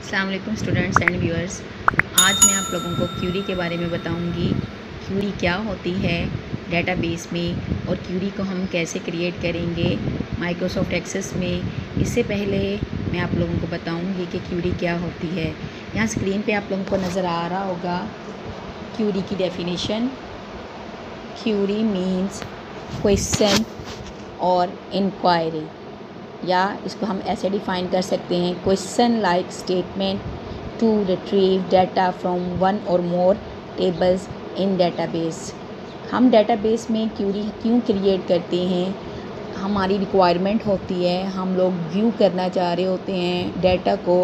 अस्सलाम वालेकुम students and viewers. आज मैं आप लोगों को क्यूरी के बारे में बताऊंगी। क्यूरी क्या होती है डेटाबेस में और क्यूरी को हम कैसे क्रिएट करेंगे माइक्रोसॉफ्ट एक्सेस में। इससे पहले मैं आप लोगों को बताऊंगी कि क्यूरी क्या होती है। यहाँ स्क्रीन पे आप लोगों को नज़र आ रहा होगा क्यूरी की डेफिनेशन। क्यूरी मीन्स क्वेश्चन और इंक्वायरी, या इसको हम ऐसे डिफ़ाइन कर सकते हैं, question like statement to retrieve data from one or more tables in database. हम डेटाबेस में क्यूरी क्यों क्रिएट करते हैं? हमारी रिक्वायरमेंट होती है, हम लोग व्यू करना चाह रहे होते हैं डाटा को।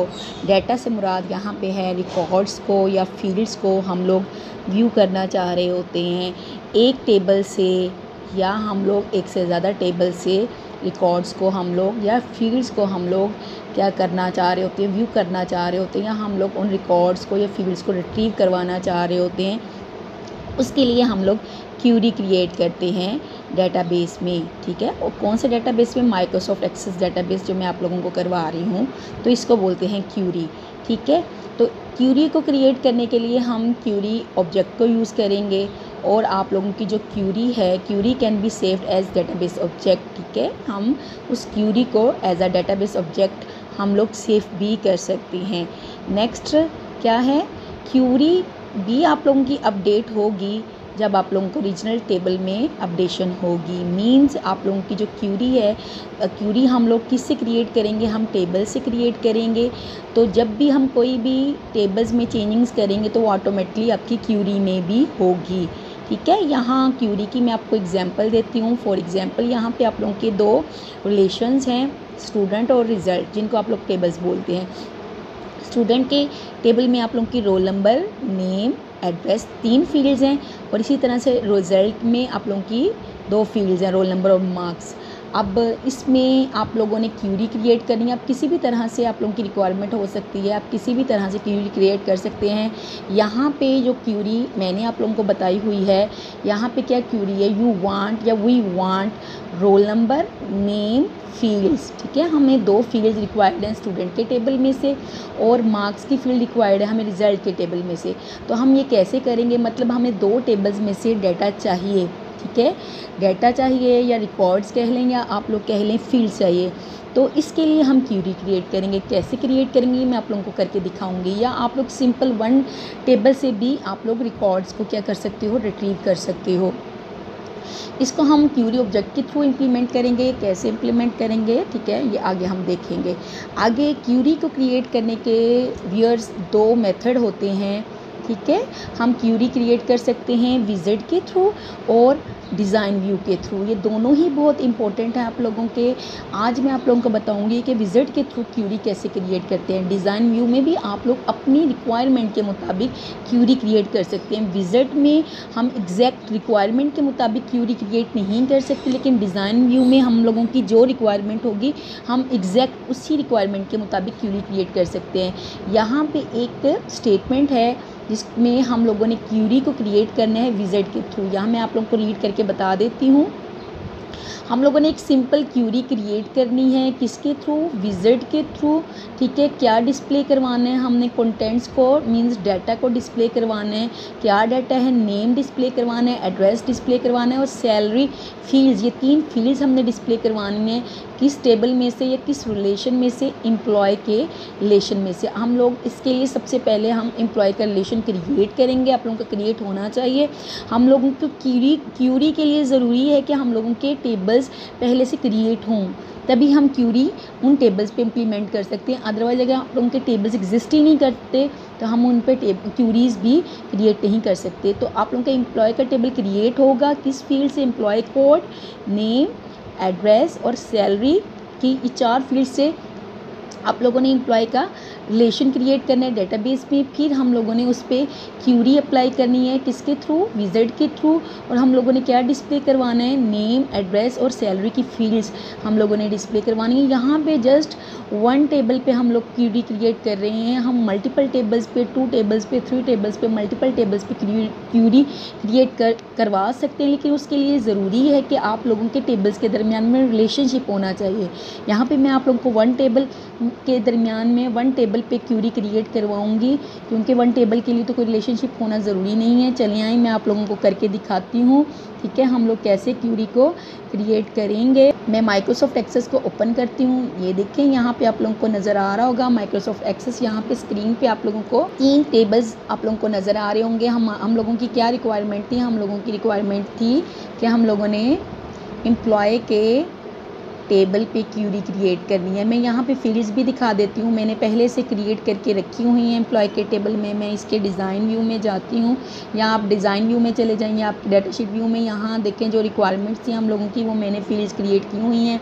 डाटा से मुराद यहाँ पे है रिकॉर्ड्स को या फील्ड्स को हम लोग व्यू करना चाह रहे होते हैं एक टेबल से, या हम लोग एक से ज़्यादा टेबल से रिकॉर्ड्स को हम लोग या फील्ड्स को हम लोग क्या करना चाह रहे होते हैं, व्यू करना चाह रहे होते हैं, या हम लोग उन रिकॉर्ड्स को या फील्ड्स को रिट्रीव करवाना चाह रहे होते हैं। उसके लिए हम लोग क्यूरी क्रिएट करते हैं डेटाबेस में, ठीक है। और कौन से डेटाबेस में? माइक्रोसॉफ्ट एक्सेस डेटाबेस जो मैं आप लोगों को करवा रही हूँ, तो इसको बोलते हैं क्यूरी, ठीक है। तो क्यूरी को क्रिएट करने के लिए हम क्यूरी ऑब्जेक्ट को यूज़ करेंगे, और आप लोगों की जो क्यूरी है, query can be saved as database object, ठीक है। हम उस क्यूरी को एज अ डेटाबेस ऑब्जेक्ट हम लोग सेव भी कर सकते हैं। नेक्स्ट क्या है? क्यूरी भी आप लोगों की अपडेट होगी जब आप लोगों को रीजनल टेबल में अपडेशन होगी। मींस आप लोगों की जो क्यूरी है, क्यूरी हम लोग किससे क्रिएट करेंगे? हम टेबल से क्रिएट करेंगे। तो जब भी हम कोई भी टेबल्स में चेंजिंग्स करेंगे तो वो ऑटोमेटिकली आपकी क्यूरी में भी होगी, ठीक है। यहाँ क्यूरी की मैं आपको एग्जांपल देती हूँ। फॉर एग्जांपल यहाँ पे आप लोगों के दो रिलेशंस हैं, स्टूडेंट और रिज़ल्ट, जिनको आप लोग टेबल्स बोलते हैं। स्टूडेंट के टेबल में आप लोगों की role number, name, address 3 fields हैं, और इसी तरह से रिज़ल्ट में आप लोगों की 2 फील्ड्स हैं, रोल नंबर और मार्क्स। अब इसमें आप लोगों ने क्यूरी क्रिएट करनी है। आप किसी भी तरह से आप लोगों की रिक्वायरमेंट हो सकती है, आप किसी भी तरह से क्यूरी क्रिएट कर सकते हैं। यहाँ पे जो क्यूरी मैंने आप लोगों को बताई हुई है, यहाँ पे क्या क्यूरी है? यू वांट या we want roll number, name, fields, ठीक है। हमें 2 फील्ड्स रिक्वायर्ड हैं स्टूडेंट के टेबल में से, और मार्क्स की फील्ड रिक्वायर्ड है हमें रिज़ल्ट के टेबल में से। तो हम ये कैसे करेंगे? मतलब हमें 2 टेबल्स में से डाटा चाहिए, ठीक है। डाटा चाहिए, या रिकॉर्ड्स कह लें, या आप लोग कह लें फील्ड चाहिए। तो इसके लिए हम क्यूरी क्रिएट करेंगे। कैसे क्रिएट करेंगे मैं आप लोगों को करके दिखाऊंगी। या आप लोग सिंपल 1 टेबल से भी आप लोग रिकॉर्ड्स को क्या कर सकते हो? रिट्रीव कर सकते हो। इसको हम क्यूरी ऑब्जेक्ट के थ्रू इम्प्लीमेंट करेंगे। कैसे इम्प्लीमेंट करेंगे, ठीक है, ये आगे हम देखेंगे। आगे क्यूरी को क्रिएट करने के व्यूअर्स 2 मेथड होते हैं, ठीक है। हम क्यूरी क्रिएट कर सकते हैं विजिट के थ्रू और डिज़ाइन व्यू के थ्रू। ये दोनों ही बहुत इंपॉर्टेंट हैं आप लोगों के। आज मैं आप लोगों को बताऊंगी कि विजिट के थ्रू क्यूरी कैसे क्रिएट करते हैं। डिज़ाइन व्यू में भी आप लोग अपनी रिक्वायरमेंट के मुताबिक क्यूरी क्रिएट कर सकते हैं। विजिट में हम एग्जैक्ट रिक्वायरमेंट के मुताबिक क्यूरी क्रिएट नहीं कर सकते, लेकिन डिज़ाइन व्यू में हम लोगों की जो रिक्वायरमेंट होगी हम एग्जैक्ट उसी रिक्वायरमेंट के मुताबिक क्यूरी क्रिएट कर सकते हैं। यहाँ पे एक स्टेटमेंट है जिसमें हम लोगों ने क्यूरी को क्रिएट करना है विजिट के थ्रू। यहाँ मैं आप लोगों को रीड करके बता देती हूँ। हम लोगों ने एक सिंपल क्यूरी क्रिएट करनी है, किसके थ्रू? विजिट के थ्रू, ठीक है। क्या डिस्प्ले करवाना है? हमने कंटेंट्स को, मींस डाटा को डिस्प्ले करवाना है। क्या डाटा है? नेम डिस्प्ले करवाना है, एड्रेस डिस्प्ले करवाना है, और सैलरी फील्ड्स, ये 3 फील्ड्स हमने डिस्प्ले करवानी है। किस टेबल में से या किस रिलेशन में से? एम्प्लॉय के रिलेशन में से। हम लोग इसके लिए सबसे पहले हम एम्प्लॉय का रिलेशन क्रिएट करेंगे। आप लोगों का क्रिएट होना चाहिए। हम लोगों को क्यूरी के लिए ज़रूरी है कि हम लोगों के टेबल्स पहले से क्रिएट हों, तभी हम क्यूरी उन टेबल्स पे इम्प्लीमेंट कर सकते हैं। अदरवाइज अगर आप लोगों के टेबल्स एग्जिस्ट ही नहीं करते तो हम उन पे क्यूरीज भी क्रिएट नहीं कर सकते। तो आप लोगों का एम्प्लॉय का टेबल क्रिएट होगा किस फील्ड से? एम्प्लॉय कोड, नेम, एड्रेस और सैलरी की 4 फील्ड से आप लोगों ने एम्प्लॉय का रिलेशन क्रिएट करना है डेटाबेस में। फिर हम लोगों ने उस पर क्यूरी अप्लाई करनी है, किसके थ्रू? विजिट के थ्रू। और हम लोगों ने क्या डिस्प्ले करवाना है? नेम, एड्रेस और सैलरी की फील्ड्स हम लोगों ने डिस्प्ले करवानी है। यहाँ पे जस्ट 1 टेबल पे हम लोग क्यूरी क्रिएट कर रहे हैं। हम मल्टीपल टेबल्स पे, 2 टेबल्स पे, 3 टेबल्स पे, मल्टीपल टेबल्स पे क्यूरी क्रिएट करवा सकते हैं, लेकिन उसके लिए ज़रूरी है कि आप लोगों के टेबल्स के दरमियान में रिलेशनशिप होना चाहिए। यहाँ पर मैं आप लोगों को 1 टेबल के दरमियान में 1 टेबल पे क्यूरी क्रिएट करवाऊंगी, क्योंकि 1 टेबल के लिए तो कोई रिलेशनशिप होना ज़रूरी नहीं है। चलिए आइए मैं आप लोगों को करके दिखाती हूँ, ठीक है, हम लोग कैसे क्यूरी को क्रिएट करेंगे। मैं माइक्रोसॉफ्ट एक्सेस को ओपन करती हूँ। ये देखें यहाँ पे आप लोगों को नज़र आ रहा होगा माइक्रोसॉफ्ट एक्सेस। यहाँ पे स्क्रीन पे आप लोगों को 3 टेबल्स आप लोगों को नज़र आ रहे होंगे। हम लोगों की क्या रिक्वायरमेंट थी? हम लोगों की रिक्वायरमेंट थी कि हम लोगों ने एम्प्लॉय के टेबल पे क्यूरी क्रिएट करनी है। मैं यहाँ पे फील्ड्स भी दिखा देती हूँ, मैंने पहले से क्रिएट करके रखी हुई हैं एम्प्लॉय के टेबल में। मैं इसके डिज़ाइन व्यू में जाती हूँ, या आप डिज़ाइन व्यू में चले जाएंगे, आपकी डाटा शीट व्यू में। यहाँ देखें जो रिक्वायरमेंट्स थी हम लोगों की, वो मैंने फील्ड्स क्रिएट की हुई हैं।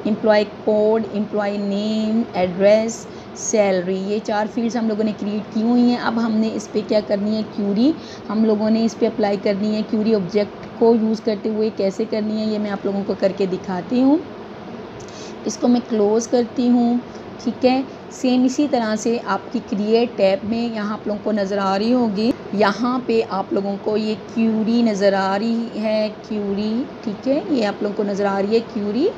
Employ code, employ name, address, salary, ये 4 फील्ड्स हम लोगों ने क्रिएट की हुई हैं। अब हमने इस पर क्या करनी है? क्यूरी हम लोगों ने इस पर अप्लाई करनी है। क्यूरी ऑब्जेक्ट को यूज़ करते हुए कैसे करनी है, ये मैं आप लोगों को करके दिखाती हूँ। इसको मैं क्लोज़ करती हूँ, ठीक है। सेम इसी तरह से आपकी क्रिएट टैब में यहाँ आप लोगों को नज़र आ रही होगी, यहाँ पे आप लोगों को ये क्यूरी नज़र आ रही है, क्यूरी, ठीक है, ये आप लोगों को नज़र आ रही है क्यूरी,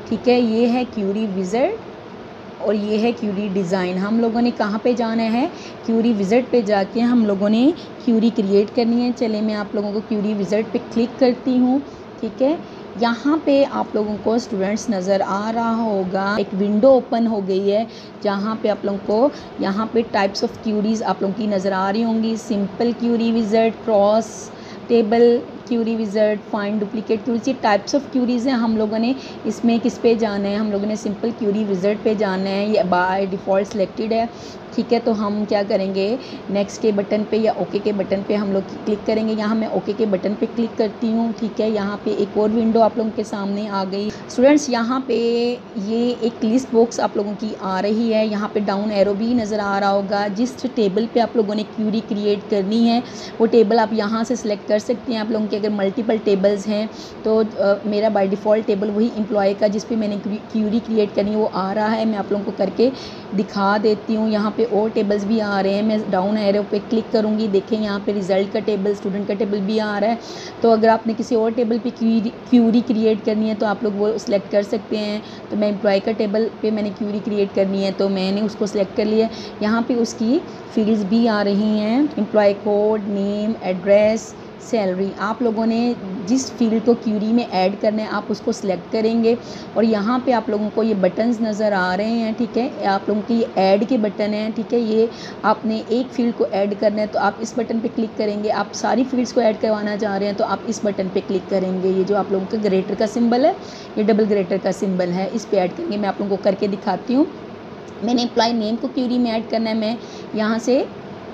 ठीक है। ये है क्यूरी विज़ार्ड और ये है क्यूरी डिज़ाइन। हम लोगों ने कहाँ पे जाना है? क्यूरी विज़ार्ड पे जाके हम लोगों ने क्यूरी क्रिएट करनी है। चले मैं आप लोगों को क्यूरी विज़ार्ड पे क्लिक करती हूँ, ठीक है। यहाँ पे आप लोगों को स्टूडेंट्स नज़र आ रहा होगा, एक विंडो ओपन हो गई है जहाँ पे आप लोगों को यहाँ पे टाइप्स ऑफ क्यूरीज आप लोगों की नज़र आ रही होंगी। Simple query wizard, cross table query wizard, find duplicate queries, ये टाइप्स ऑफ क्यूरीज़ हैं। हम लोगों ने इसमें किस पे जाना है? हम लोगों ने सिंपल क्यूरी विज़ार्ड पे जाना है। ये बाय डिफ़ॉल्ट सिलेक्टेड है, ठीक है। तो हम क्या करेंगे? नेक्स्ट के बटन पे या ओके के बटन पे हम लोग क्लिक करेंगे। यहाँ मैं ओके के बटन पे क्लिक करती हूँ, ठीक है। यहाँ पे एक और विंडो आप लोगों के सामने आ गई। स्टूडेंट्स यहाँ पे ये एक लिस्ट बॉक्स आप लोगों की आ रही है, यहाँ पे डाउन एरो भी नज़र आ रहा होगा। जिस टेबल पे आप लोगों ने क्यूरी क्रिएट करनी है वो टेबल आप यहाँ से सिलेक्ट कर सकते हैं। आप लोगों के अगर मल्टीपल टेबल्स हैं तो मेरा बाय डिफ़ॉल्ट टेबल वही एम्प्लॉय का जिस पे मैंने क्यूरी क्रिएट करनी है वो आ रहा है। मैं आप लोगों को करके दिखा देती हूँ। यहाँ पे और टेबल्स भी आ रहे हैं। मैं डाउन एरो पे क्लिक करूँगी, देखें यहाँ पे रिज़ल्ट का टेबल, स्टूडेंट का टेबल भी आ रहा है। तो अगर आपने किसी और टेबल पे क्यूरी क्रिएट करनी है तो आप लोग वो सिलेक्ट कर सकते हैं। तो मैं एम्प्लॉय का टेबल पे मैंने क्यूरी क्रिएट करनी है तो मैंने उसको सिलेक्ट कर लिया। यहाँ पे उसकी फील्ड्स भी आ रही हैं, employ code, name, address, salary. आप लोगों ने जिस फील्ड को क्यूरी में ऐड करना है आप उसको सिलेक्ट करेंगे। और यहाँ पे आप लोगों को ये बटन्स नज़र आ रहे हैं, ठीक है। आप लोगों की ऐड के बटन हैं, ठीक है। ये आपने एक फील्ड को ऐड करना है तो आप इस बटन पे क्लिक करेंगे। आप सारी फील्ड्स को ऐड करवाना चाह रहे हैं तो आप इस बटन पे क्लिक करेंगे। ये जो आप लोगों का ग्रेटर का सिंबल है, ये डबल ग्रेटर का सिंबल है, इस पर ऐड करेंगे। मैं आप लोगों को करके दिखाती हूँ। मैंने एम्प्लॉय नेम को क्यूरी में ऐड करना है, मैं यहाँ से,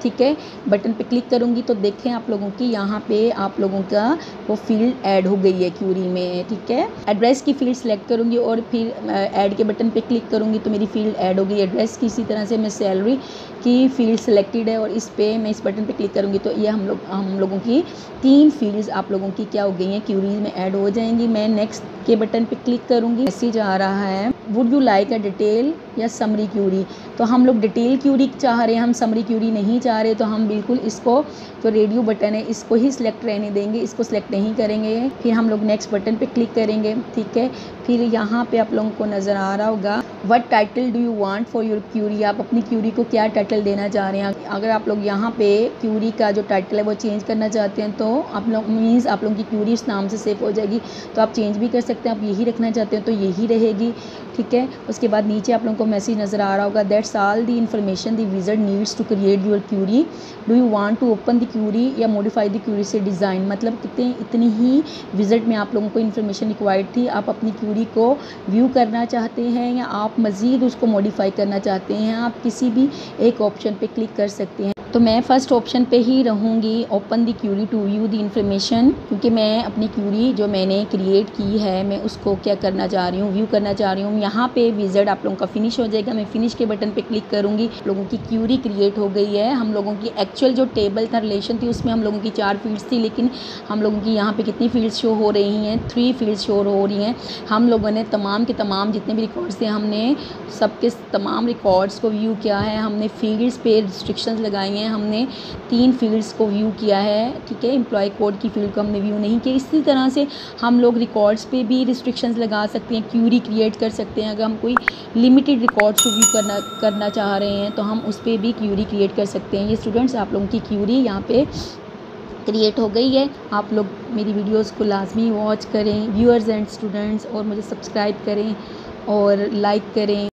ठीक है, बटन पे क्लिक करूँगी तो देखें आप लोगों की यहाँ पे आप लोगों का वो फील्ड ऐड हो गई है क्यूरी में, ठीक है। एड्रेस की फील्ड सेलेक्ट करूँगी और फिर ऐड के बटन पे क्लिक करूँगी तो मेरी फील्ड ऐड हो गई एड्रेस की। इसी तरह से मैं सैलरी की फील्ड सेलेक्टेड है और इस पे मैं इस बटन पे क्लिक करूँगी तो ये हम लोगों की 3 फील्ड्स आप लोगों की क्या हो गई हैं? क्यूरी में ऐड हो जाएंगी। मैं नेक्स्ट के बटन पे क्लिक करूँगी, मैसेज आ रहा है, would you like a detail या समरी क्यूरी? तो हम लोग डिटेल क्यूरी चाह रहे हैं, हम समरी क्यूरी नहीं चाह रहे। तो हम बिल्कुल इसको जो रेडियो बटन है इसको ही सिलेक्ट रहने देंगे, इसको सिलेक्ट नहीं करेंगे। फिर हम लोग नेक्स्ट बटन पे क्लिक करेंगे, ठीक है। फिर यहाँ पे आप लोगों को नज़र आ रहा होगा what title do you want for your query? आप अपनी क्यूरी को क्या टाइटल देना चाह रहे हैं? अगर आप लोग यहाँ पे क्यूरी का जो टाइटल है वो चेंज करना चाहते हैं तो आप लोग मीन्स आप लोगों की क्यूरी इस नाम से सेव हो जाएगी। तो आप चेंज भी कर सकते हैं, आप यही रखना चाहते हैं तो यही रहेगी, ठीक है। उसके बाद नीचे आप लोगों को मैसेज नज़र आ रहा होगा that's all the information the wizard needs to create your query, do you want to open the query या मॉडिफाई द क्यूरी से डिज़ाइन। मतलब इतनी ही विज़ार्ड में आप लोगों को इन्फॉर्मेशन रिक्वायर्ड थी। आप अपनी क्यूरी को व्यू करना चाहते हैं या आप मज़ीद उसको मॉडिफाई करना चाहते हैं, आप किसी भी एक ऑप्शन पे क्लिक कर सकते हैं। तो मैं फ़र्स्ट ऑप्शन पे ही रहूँगी, open the query to view the information, क्योंकि मैं अपनी क्यूरी जो मैंने क्रिएट की है मैं उसको क्या करना चाह रही हूँ? व्यू करना चाह रही हूँ। यहाँ पे विज़ार्ड आप लोगों का फिनिश हो जाएगा। मैं फिनिश के बटन पे क्लिक करूँगी, लोगों की क्यूरी क्रिएट हो गई है। हम लोगों की एक्चुअल जो टेबल था, रिलेशन थी, उसमें हम लोगों की 4 फील्ड्स थी, लेकिन हम लोगों की यहाँ पे कितनी फील्ड्स शो हो रही हैं? 3 फील्ड्स शो हो रही हैं। हम लोगों ने तमाम के तमाम जितने भी रिकॉर्ड्स थे हमने सबके तमाम रिकॉर्ड्स को व्यू किया है। हमने फील्ड्स पे रिस्ट्रिक्शंस लगाई हैं हैं, हमने 3 फील्ड्स को व्यू किया है, ठीक है। एम्प्लॉय कोड की फील्ड को हमने व्यू नहीं किया। इसी तरह से हम लोग रिकॉर्ड्स पे भी रिस्ट्रिक्शंस लगा सकते हैं, क्यूरी क्रिएट कर सकते हैं। अगर हम कोई लिमिटेड रिकॉर्ड्स को व्यू करना चाह रहे हैं तो हम उस पर भी क्यूरी क्रिएट कर सकते हैं। ये स्टूडेंट्स, आप लोगों की क्यूरी यहाँ पे क्रिएट हो गई है। आप लोग मेरी वीडियोस को लाजमी वॉच करें व्यूअर्स एंड स्टूडेंट्स, और मुझे सब्सक्राइब करें और लाइक करें।